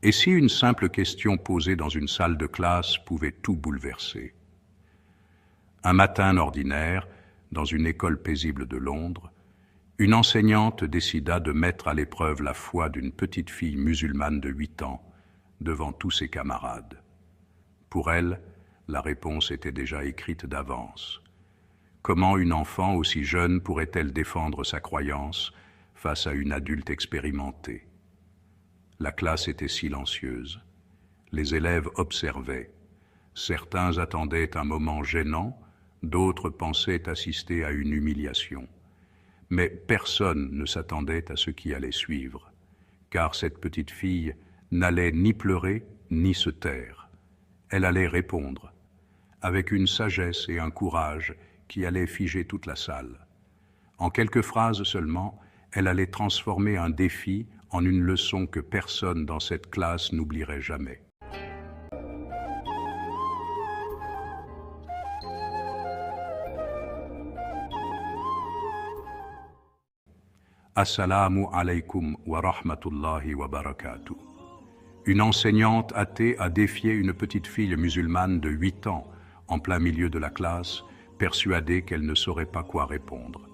Et si une simple question posée dans une salle de classe pouvait tout bouleverser? Un matin ordinaire, dans une école paisible de Londres, une enseignante décida de mettre à l'épreuve la foi d'une petite fille musulmane de 8 ans devant tous ses camarades. Pour elle, la réponse était déjà écrite d'avance. Comment une enfant aussi jeune pourrait-elle défendre sa croyance face à une adulte expérimentée? La classe était silencieuse. Les élèves observaient. Certains attendaient un moment gênant, d'autres pensaient assister à une humiliation. Mais personne ne s'attendait à ce qui allait suivre, car cette petite fille n'allait ni pleurer ni se taire. Elle allait répondre, avec une sagesse et un courage qui allaient figer toute la salle. En quelques phrases seulement, elle allait transformer un défi en une leçon que personne dans cette classe n'oublierait jamais. Assalamu alaykum wa rahmatullahi wa barakatuh. Une enseignante athée a défié une petite fille musulmane de 8 ans en plein milieu de la classe, persuadée qu'elle ne saurait pas quoi répondre.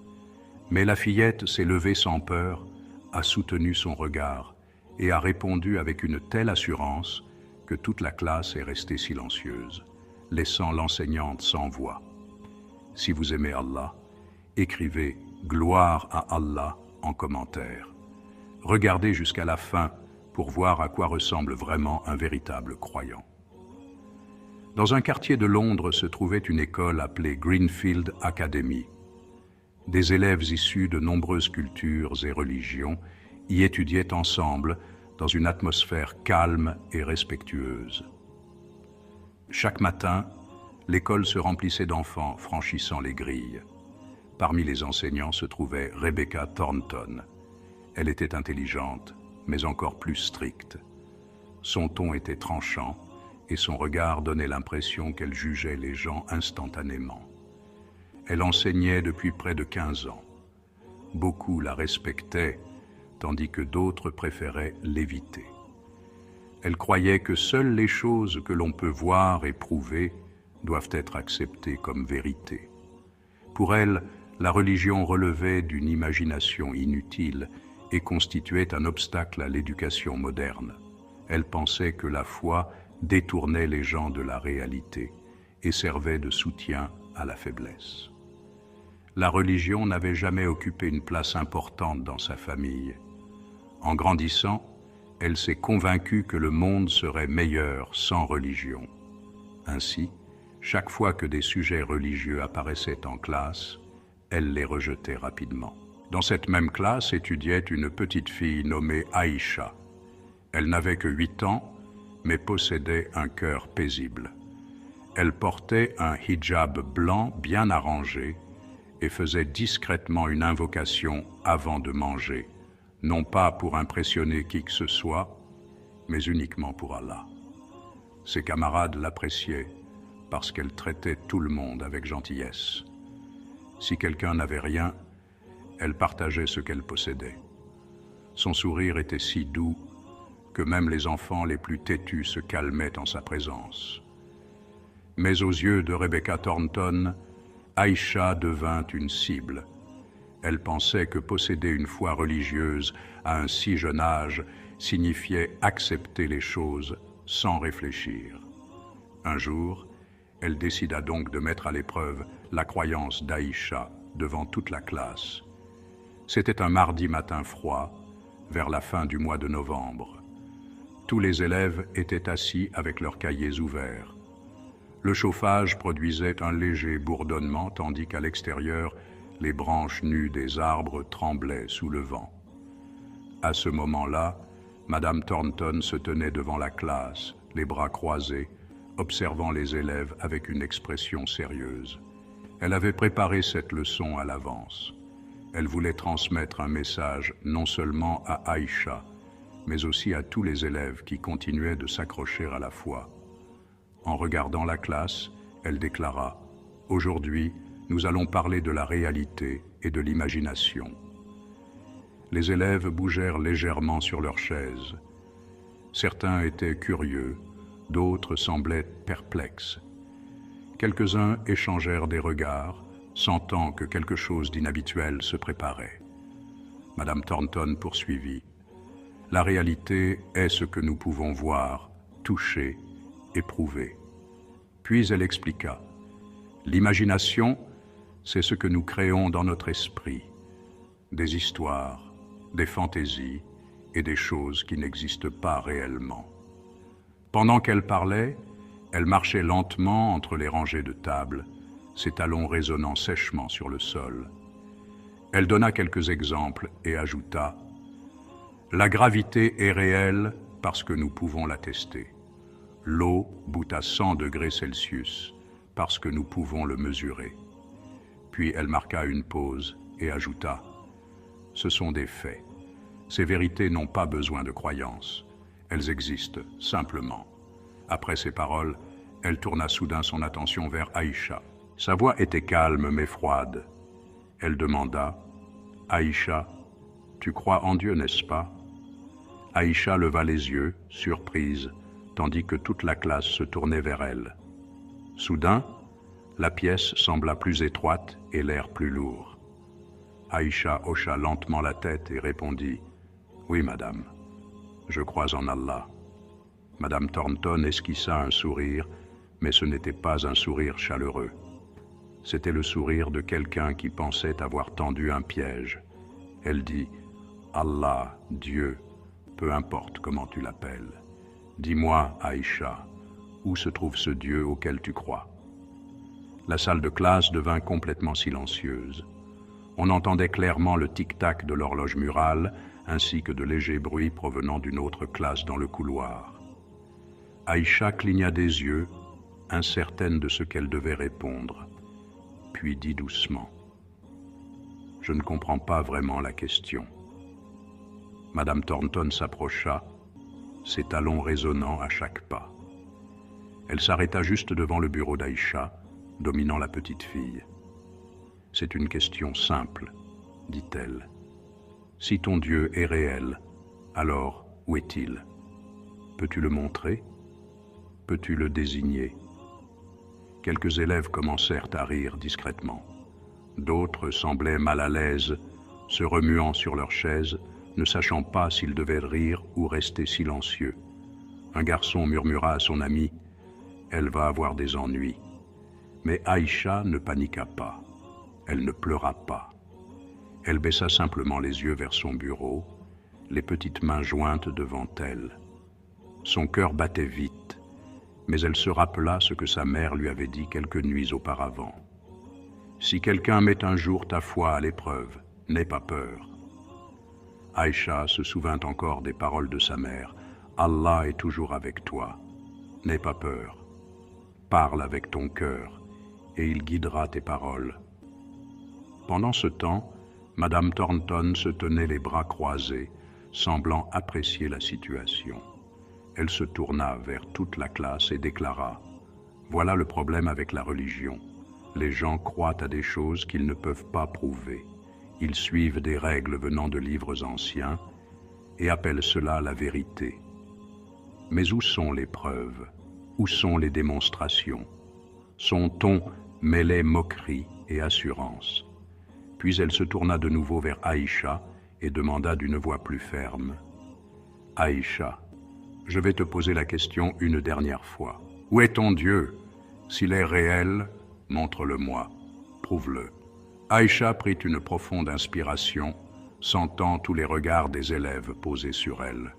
Mais la fillette s'est levée sans peur, a soutenu son regard et a répondu avec une telle assurance que toute la classe est restée silencieuse, laissant l'enseignante sans voix. Si vous aimez Allah, écrivez « Gloire à Allah » en commentaire. Regardez jusqu'à la fin pour voir à quoi ressemble vraiment un véritable croyant. Dans un quartier de Londres se trouvait une école appelée Greenfield Academy. Des élèves issus de nombreuses cultures et religions y étudiaient ensemble dans une atmosphère calme et respectueuse. Chaque matin, l'école se remplissait d'enfants franchissant les grilles. Parmi les enseignants se trouvait Rebecca Thornton. Elle était intelligente, mais encore plus stricte. Son ton était tranchant et son regard donnait l'impression qu'elle jugeait les gens instantanément. Elle enseignait depuis près de 15 ans. Beaucoup la respectaient, tandis que d'autres préféraient l'éviter. Elle croyait que seules les choses que l'on peut voir et prouver doivent être acceptées comme vérité. Pour elle, la religion relevait d'une imagination inutile et constituait un obstacle à l'éducation moderne. Elle pensait que la foi détournait les gens de la réalité et servait de soutien à la faiblesse. La religion n'avait jamais occupé une place importante dans sa famille. En grandissant, elle s'est convaincue que le monde serait meilleur sans religion. Ainsi, chaque fois que des sujets religieux apparaissaient en classe, elle les rejetait rapidement. Dans cette même classe étudiait une petite fille nommée Aïcha. Elle n'avait que 8 ans, mais possédait un cœur paisible. Elle portait un hijab blanc bien arrangé et faisait discrètement une invocation avant de manger, non pas pour impressionner qui que ce soit, mais uniquement pour Allah. Ses camarades l'appréciaient parce qu'elle traitait tout le monde avec gentillesse. Si quelqu'un n'avait rien, elle partageait ce qu'elle possédait. Son sourire était si doux que même les enfants les plus têtus se calmaient en sa présence. Mais aux yeux de Rebecca Thornton, Aïcha devint une cible. Elle pensait que posséder une foi religieuse à un si jeune âge signifiait accepter les choses sans réfléchir. Un jour, elle décida donc de mettre à l'épreuve la croyance d'Aïcha devant toute la classe. C'était un mardi matin froid, vers la fin du mois de novembre. Tous les élèves étaient assis avec leurs cahiers ouverts. Le chauffage produisait un léger bourdonnement, tandis qu'à l'extérieur, les branches nues des arbres tremblaient sous le vent. À ce moment-là, Madame Thornton se tenait devant la classe, les bras croisés, observant les élèves avec une expression sérieuse. Elle avait préparé cette leçon à l'avance. Elle voulait transmettre un message non seulement à Aïcha, mais aussi à tous les élèves qui continuaient de s'accrocher à la foi. En regardant la classe, elle déclara « Aujourd'hui, nous allons parler de la réalité et de l'imagination. » Les élèves bougèrent légèrement sur leurs chaises. Certains étaient curieux, d'autres semblaient perplexes. Quelques-uns échangèrent des regards, sentant que quelque chose d'inhabituel se préparait. Madame Thornton poursuivit. « La réalité est ce que nous pouvons voir, toucher, éprouver. » Puis elle expliqua. « L'imagination, c'est ce que nous créons dans notre esprit. Des histoires, des fantaisies et des choses qui n'existent pas réellement. » Pendant qu'elle parlait, elle marchait lentement entre les rangées de tables, ses talons résonnant sèchement sur le sol. Elle donna quelques exemples et ajouta « La gravité est réelle parce que nous pouvons l'attester. L'eau bout à 100 degrés Celsius parce que nous pouvons le mesurer. » Puis elle marqua une pause et ajouta « Ce sont des faits. Ces vérités n'ont pas besoin de croyances. Elles existent, simplement. » Après ces paroles, elle tourna soudain son attention vers Aïcha. Sa voix était calme mais froide. Elle demanda « Aïcha, tu crois en Dieu, n'est-ce pas ?» Aïcha leva les yeux, surprise, tandis que toute la classe se tournait vers elle. Soudain, la pièce sembla plus étroite et l'air plus lourd. Aïcha hocha lentement la tête et répondit « Oui, madame, je crois en Allah. » Madame Thornton esquissa un sourire, mais ce n'était pas un sourire chaleureux. C'était le sourire de quelqu'un qui pensait avoir tendu un piège. Elle dit « Allah, Dieu, peu importe comment tu l'appelles. Dis-moi, Aïcha, où se trouve ce Dieu auquel tu crois ?» La salle de classe devint complètement silencieuse. On entendait clairement le tic-tac de l'horloge murale, ainsi que de légers bruits provenant d'une autre classe dans le couloir. Aïcha cligna des yeux, incertaine de ce qu'elle devait répondre, puis dit doucement « Je ne comprends pas vraiment la question. » Madame Thornton s'approcha, ses talons résonnant à chaque pas. Elle s'arrêta juste devant le bureau d'Aïcha, dominant la petite fille. « C'est une question simple, dit-elle. Si ton Dieu est réel, alors où est-il? Peux-tu le montrer? Peux-tu le désigner? » Quelques élèves commencèrent à rire discrètement. D'autres semblaient mal à l'aise, se remuant sur leurs chaises, ne sachant pas s'ils devaient rire ou rester silencieux. Un garçon murmura à son ami « Elle va avoir des ennuis ». Mais Aïcha ne paniqua pas. Elle ne pleura pas. Elle baissa simplement les yeux vers son bureau, les petites mains jointes devant elle. Son cœur battait vite, mais elle se rappela ce que sa mère lui avait dit quelques nuits auparavant. « Si quelqu'un met un jour ta foi à l'épreuve, n'aie pas peur. » Aïcha se souvint encore des paroles de sa mère. « Allah est toujours avec toi. N'aie pas peur. Parle avec ton cœur, et il guidera tes paroles. » Pendant ce temps, Madame Thornton se tenait les bras croisés, semblant apprécier la situation. Elle se tourna vers toute la classe et déclara « Voilà le problème avec la religion. Les gens croient à des choses qu'ils ne peuvent pas prouver. Ils suivent des règles venant de livres anciens et appellent cela la vérité. Mais où sont les preuves? Où sont les démonstrations? Son ton mêlait moquerie et assurance. Puis elle se tourna de nouveau vers Aïcha et demanda d'une voix plus ferme « Aïcha, je vais te poser la question une dernière fois. Où est ton Dieu? S'il est réel, montre-le-moi, prouve-le. » Aïcha prit une profonde inspiration, sentant tous les regards des élèves posés sur elle.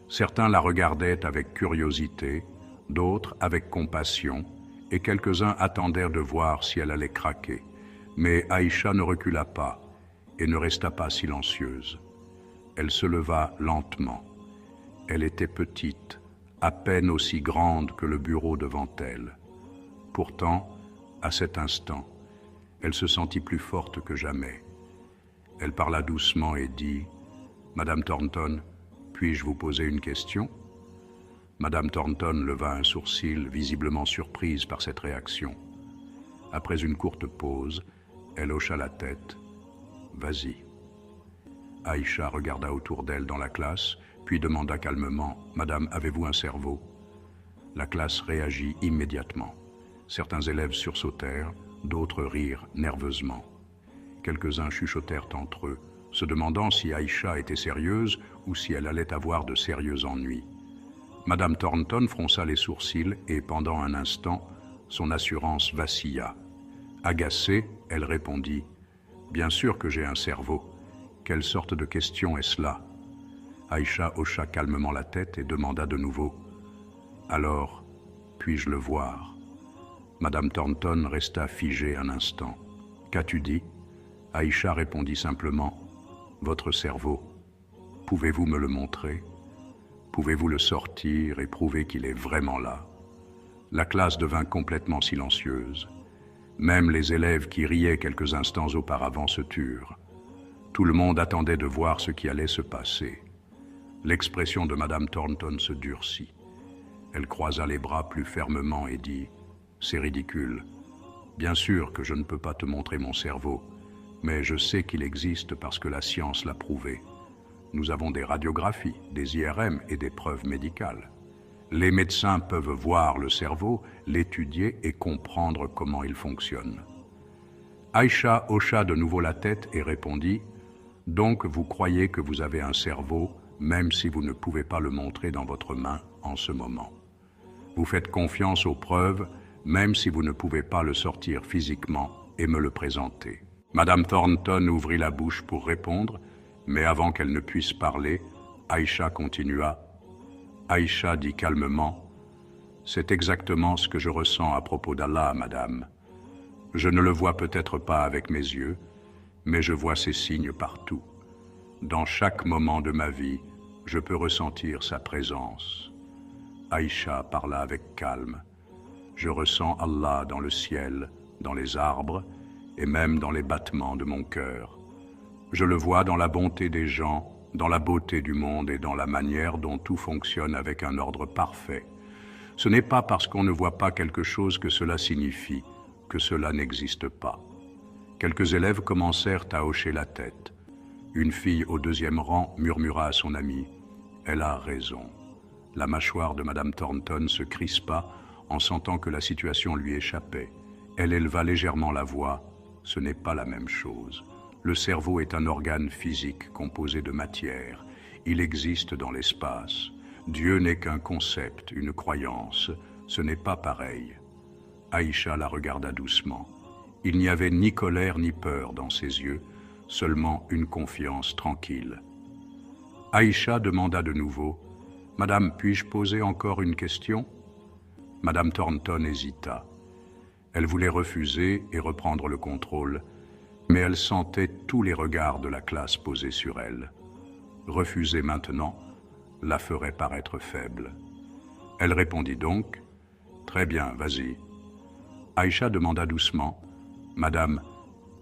Certains la regardaient avec curiosité, d'autres avec compassion, et quelques-uns attendaient de voir si elle allait craquer. Mais Aïcha ne recula pas et ne resta pas silencieuse. Elle se leva lentement. Elle était petite, à peine aussi grande que le bureau devant elle. Pourtant, à cet instant, elle se sentit plus forte que jamais. Elle parla doucement et dit « Madame Thornton, puis-je vous poser une question ?» Madame Thornton leva un sourcil, visiblement surprise par cette réaction. Après une courte pause, elle hocha la tête. « Vas-y. » Aïcha regarda autour d'elle dans la classe, puis demanda calmement « Madame, avez-vous un cerveau ?» La classe réagit immédiatement. Certains élèves sursautèrent, d'autres rirent nerveusement. Quelques-uns chuchotèrent entre eux, se demandant si Aïcha était sérieuse ou si elle allait avoir de sérieux ennuis. Madame Thornton fronça les sourcils et, pendant un instant, son assurance vacilla. Agacée, elle répondit « Bien sûr que j'ai un cerveau. Quelle sorte de question est-ce là ?» Aïcha hocha calmement la tête et demanda de nouveau « Alors, puis-je le voir ?» Madame Thornton resta figée un instant. « Qu'as-tu dit ?» Aïcha répondit simplement « Votre cerveau. Pouvez-vous me le montrer ? Pouvez-vous le sortir et prouver qu'il est vraiment là ?» La classe devint complètement silencieuse. Même les élèves qui riaient quelques instants auparavant se turent. Tout le monde attendait de voir ce qui allait se passer. L'expression de Madame Thornton se durcit. Elle croisa les bras plus fermement et dit « C'est ridicule. Bien sûr que je ne peux pas te montrer mon cerveau, mais je sais qu'il existe parce que la science l'a prouvé. Nous avons des radiographies, des IRM et des preuves médicales. Les médecins peuvent voir le cerveau, l'étudier et comprendre comment il fonctionne. » Aïcha hocha de nouveau la tête et répondit « Donc vous croyez que vous avez un cerveau, même si vous ne pouvez pas le montrer dans votre main en ce moment. Vous faites confiance aux preuves, même si vous ne pouvez pas le sortir physiquement et me le présenter. » Madame Thornton ouvrit la bouche pour répondre, mais avant qu'elle ne puisse parler, Aïcha continua. Aïcha dit calmement « C'est exactement ce que je ressens à propos d'Allah, madame. Je ne le vois peut-être pas avec mes yeux, mais je vois ses signes partout. Dans chaque moment de ma vie, je peux ressentir sa présence. » Aïcha parla avec calme. « Je ressens Allah dans le ciel, dans les arbres, et même dans les battements de mon cœur. Je le vois dans la bonté des gens, dans la beauté du monde et dans la manière dont tout fonctionne avec un ordre parfait. Ce n'est pas parce qu'on ne voit pas quelque chose que cela signifie que cela n'existe pas. » Quelques élèves commencèrent à hocher la tête. Une fille au deuxième rang murmura à son amie « Elle a raison. » La mâchoire de Madame Thornton se crispa en sentant que la situation lui échappait. Elle éleva légèrement la voix. « Ce n'est pas la même chose. Le cerveau est un organe physique composé de matière. Il existe dans l'espace. Dieu n'est qu'un concept, une croyance. Ce n'est pas pareil. » Aïcha la regarda doucement. Il n'y avait ni colère ni peur dans ses yeux, seulement une confiance tranquille. Aïcha demanda de nouveau « Madame, puis-je poser encore une question ?» Madame Thornton hésita. Elle voulait refuser et reprendre le contrôle, mais elle sentait tous les regards de la classe posés sur elle. Refuser maintenant la ferait paraître faible. Elle répondit donc « Très bien, vas-y. » Aïcha demanda doucement « Madame,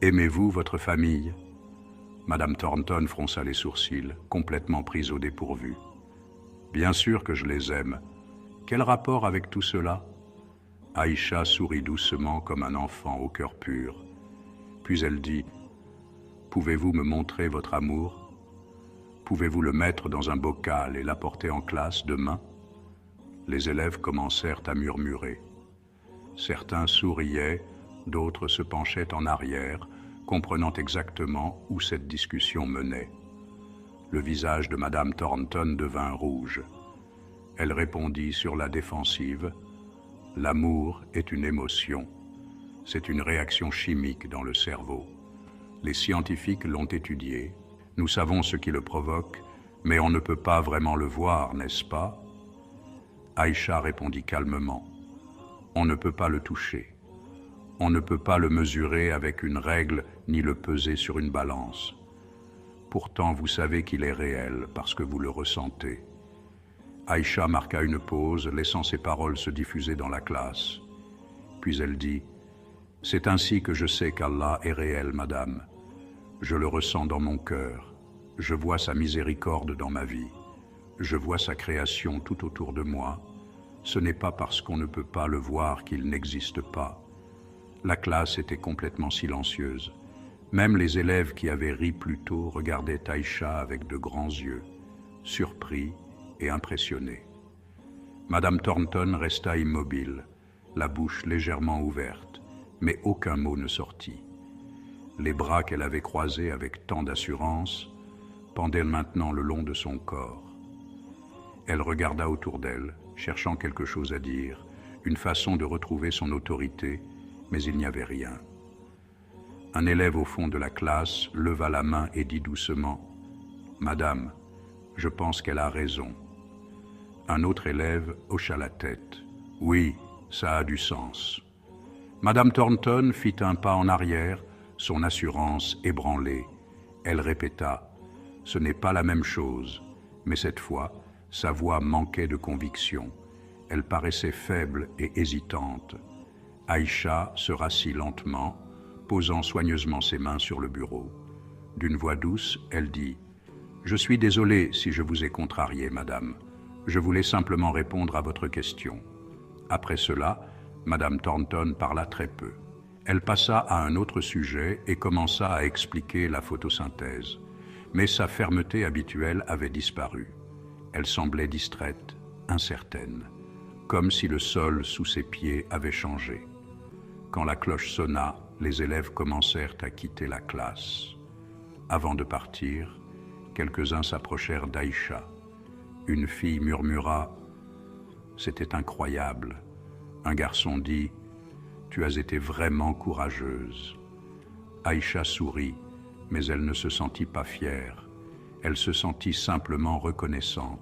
aimez-vous votre famille ?» Madame Thornton fronça les sourcils, complètement prise au dépourvu. « Bien sûr que je les aime. Quel rapport avec tout cela ?» Aïcha sourit doucement comme un enfant au cœur pur. Puis elle dit « Pouvez-vous me montrer votre amour ? Pouvez-vous le mettre dans un bocal et l'apporter en classe demain ?» Les élèves commencèrent à murmurer. Certains souriaient, d'autres se penchaient en arrière, comprenant exactement où cette discussion menait. Le visage de Madame Thornton devint rouge. Elle répondit sur la défensive « L'amour est une émotion. C'est une réaction chimique dans le cerveau. Les scientifiques l'ont étudié. Nous savons ce qui le provoque, mais on ne peut pas vraiment le voir, n'est-ce pas ?» Aïcha répondit calmement « On ne peut pas le toucher. On ne peut pas le mesurer avec une règle ni le peser sur une balance. Pourtant, vous savez qu'il est réel parce que vous le ressentez. » Aïcha marqua une pause, laissant ses paroles se diffuser dans la classe. Puis elle dit « C'est ainsi que je sais qu'Allah est réel, madame. Je le ressens dans mon cœur. Je vois sa miséricorde dans ma vie. Je vois sa création tout autour de moi. Ce n'est pas parce qu'on ne peut pas le voir qu'il n'existe pas. » La classe était complètement silencieuse. Même les élèves qui avaient ri plus tôt regardaient Aïcha avec de grands yeux. surpris et impressionné. Madame Thornton resta immobile, la bouche légèrement ouverte, mais aucun mot ne sortit. Les bras qu'elle avait croisés avec tant d'assurance pendaient maintenant le long de son corps. Elle regarda autour d'elle, cherchant quelque chose à dire, une façon de retrouver son autorité, mais il n'y avait rien. Un élève au fond de la classe leva la main et dit doucement « Madame, je pense qu'elle a raison. » Un autre élève hocha la tête. « Oui, ça a du sens. » Madame Thornton fit un pas en arrière, son assurance ébranlée. Elle répéta « Ce n'est pas la même chose », mais cette fois, sa voix manquait de conviction. Elle paraissait faible et hésitante. Aïcha se rassit lentement, posant soigneusement ses mains sur le bureau. D'une voix douce, elle dit « Je suis désolée si je vous ai contrarié, madame. Je voulais simplement répondre à votre question. » Après cela, madame Thornton parla très peu. Elle passa à un autre sujet et commença à expliquer la photosynthèse. Mais sa fermeté habituelle avait disparu. Elle semblait distraite, incertaine, comme si le sol sous ses pieds avait changé. Quand la cloche sonna, les élèves commencèrent à quitter la classe. Avant de partir, quelques-uns s'approchèrent d'Aïcha. Une fille murmura « C'était incroyable ». Un garçon dit « Tu as été vraiment courageuse ». Aïcha sourit, mais elle ne se sentit pas fière. Elle se sentit simplement reconnaissante.